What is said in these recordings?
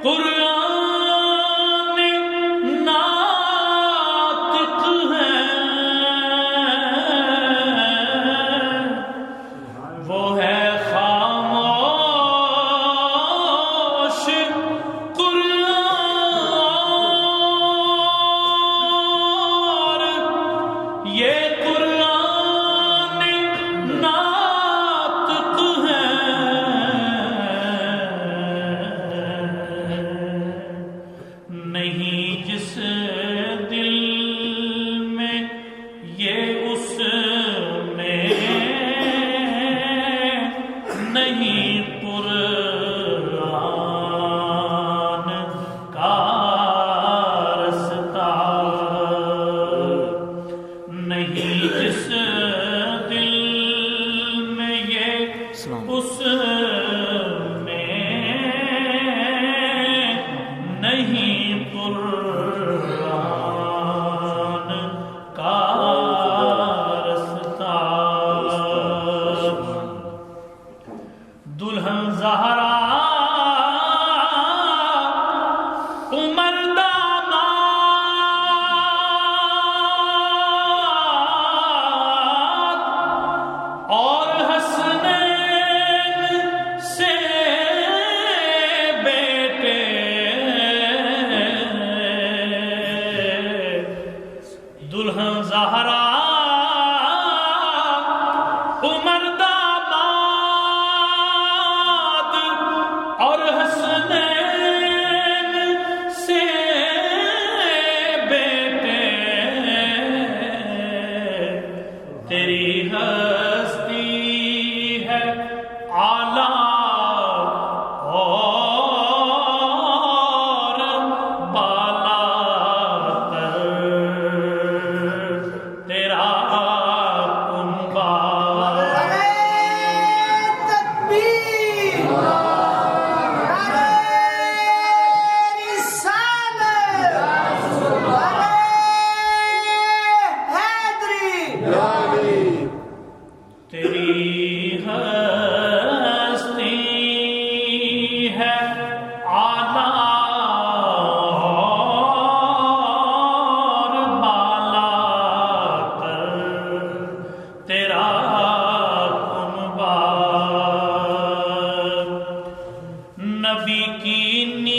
قرآن زہرا عمر داماد اور حسنین سے بیٹے تیری ہستی ہے اعلیٰ اور بالا تر تیرا کنبہ تیری ہستی ہے اعلیٰ اور بالا تر تیرا کنبہ نبی کی نیند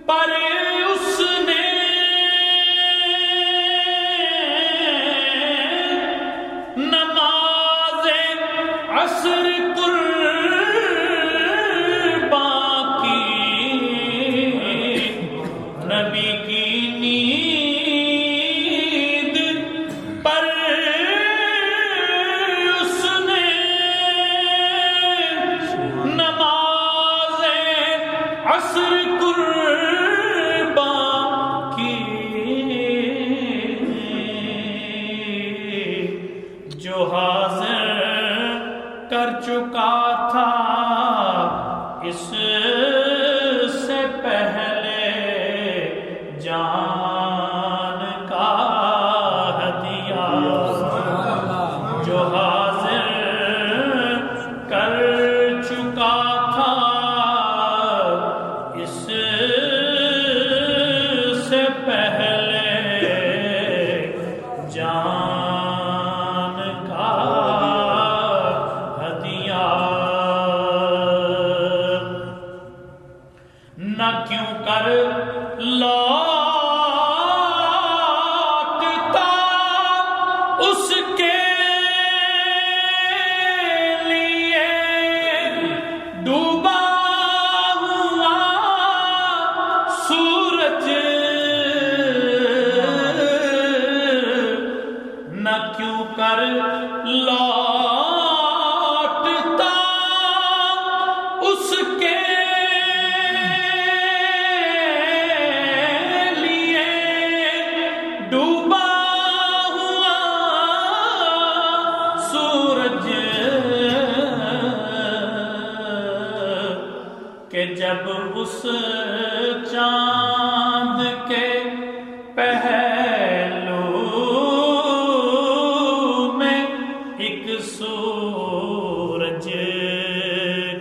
پر اس نے نماز عصر قربان کی نبی کی نیند پر اس نے نماز عصر قربان کی جو حاضر کر چکا تھا اس سے پہلے جان کا ہدیہ جو حاضر کر چکا تھا اس سے پہلے جان کا ہدیہ نہ کیوں کر لوٹتا اس کے لیے ڈوبا ہوا سورج نہ کیوں کر لوٹتا اس کے لیے ڈوبا ہوا سورج کہ جب اس چاند کے پہلو میں ایک سورج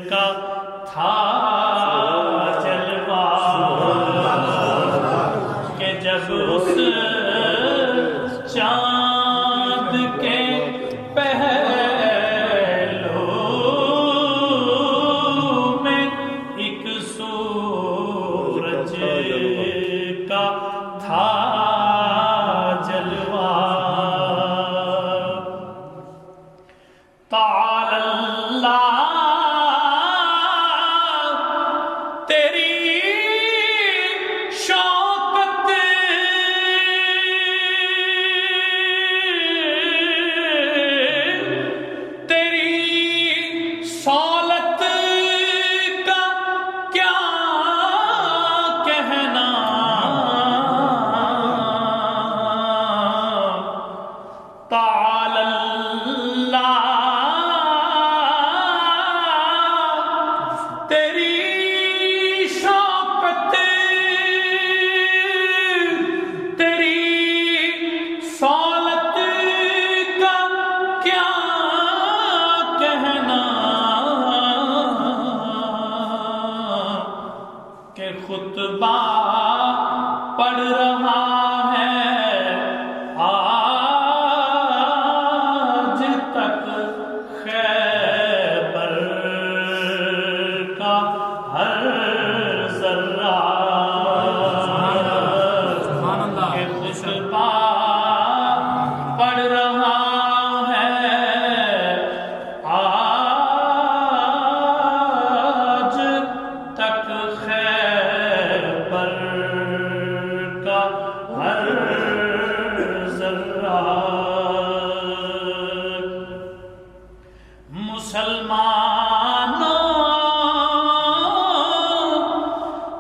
کا تھا جلوہ کہ جب اس چاند کے پہلو میں ایک سورج کا تھا جلوہ تعالی اللہ تیری شوکت تیری سولت کا کیا کہنا تعالی اللہ تیری شوکت تیری سولت کا کیا کہنا کہ خطبہ پڑھ رہا ہے آج تک خیبر کا ہر ذرہ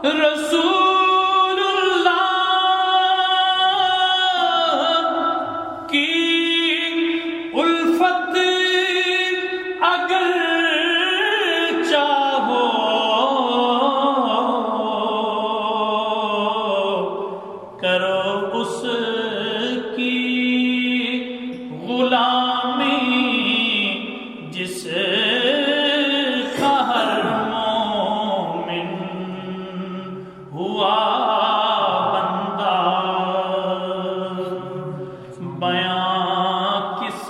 رسول اللہ کی الفت اگر چاہو کرو اس کی غلامی جس کا ہر مومن ہوا بندہ بیان کس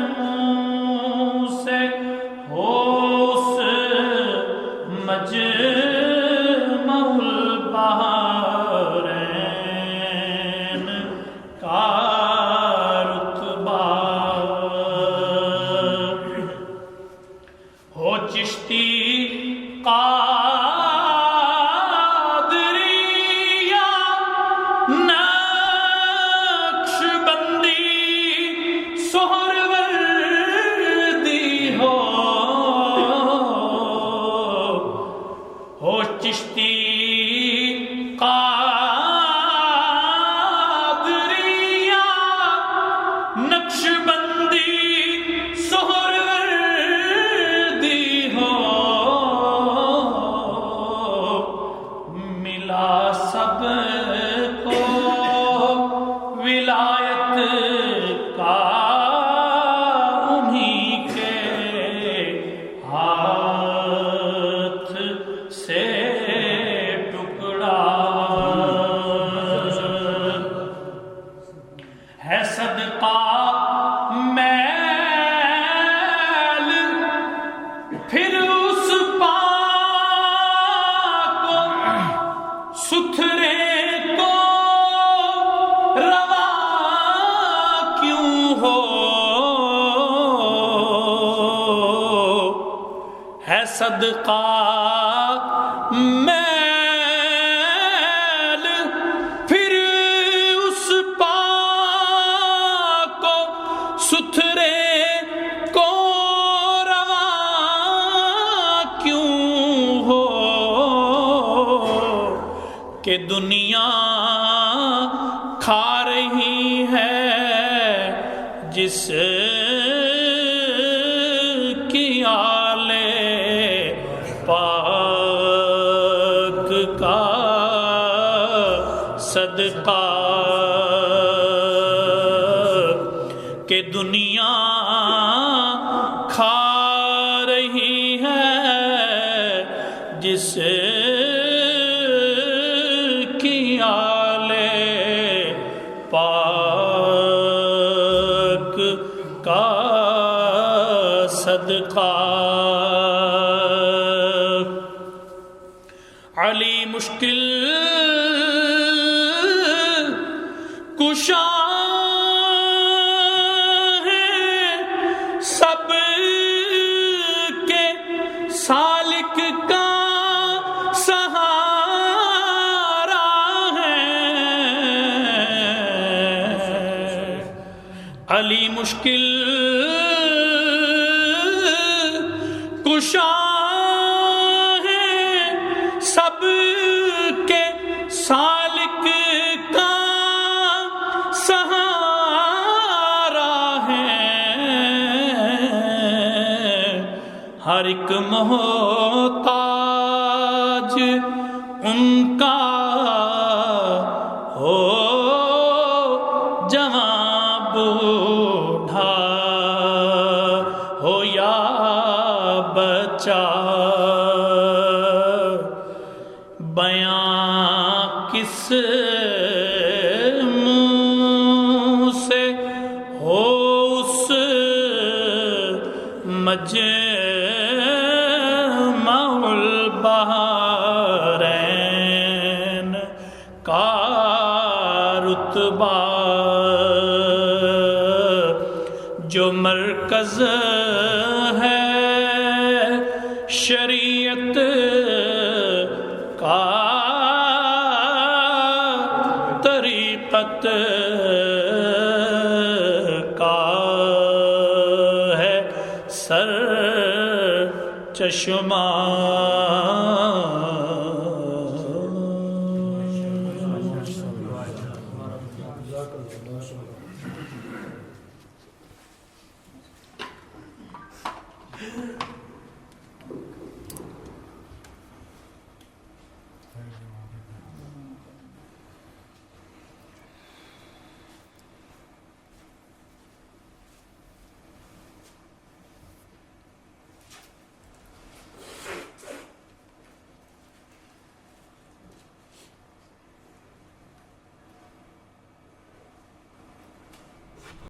منہ سے ہو اس مجمع البحرین کا رتبہ ہو چشتی قادریہ نقش بندی سہروردی ہو چشتی قادریہ نقش بندی سہروردی ہو ملا سب کو ولایت کا انہی کے ہاتھ سے ٹکڑا ہے صدقہ میل پھر اس پاک کو ستھرے کو روا کیوں ہو ہے صدقہ میل پھر اس پاک کو ستھرے کو روا کیوں ہو کہ دنیا کھا رہی ہے جس کی آل پاک کا صدقہ کہ دنیا کھا رہی ہے جس کی آل پاک کا صدقہ علی مشکل کشا ہے سب کے سالک کا سہارا ہے علی مشکل کشا ہے سب کے سالک کا سہارا ہے ہر ایک محتاج ان کا ہو جوان بوڑھا ہو یا بچہ بیان کس منہ سے ہو اس مجمع البحرین کا رتبہ جو مرکز ہے شریعت کا طریقت کا ہے سر چشمہ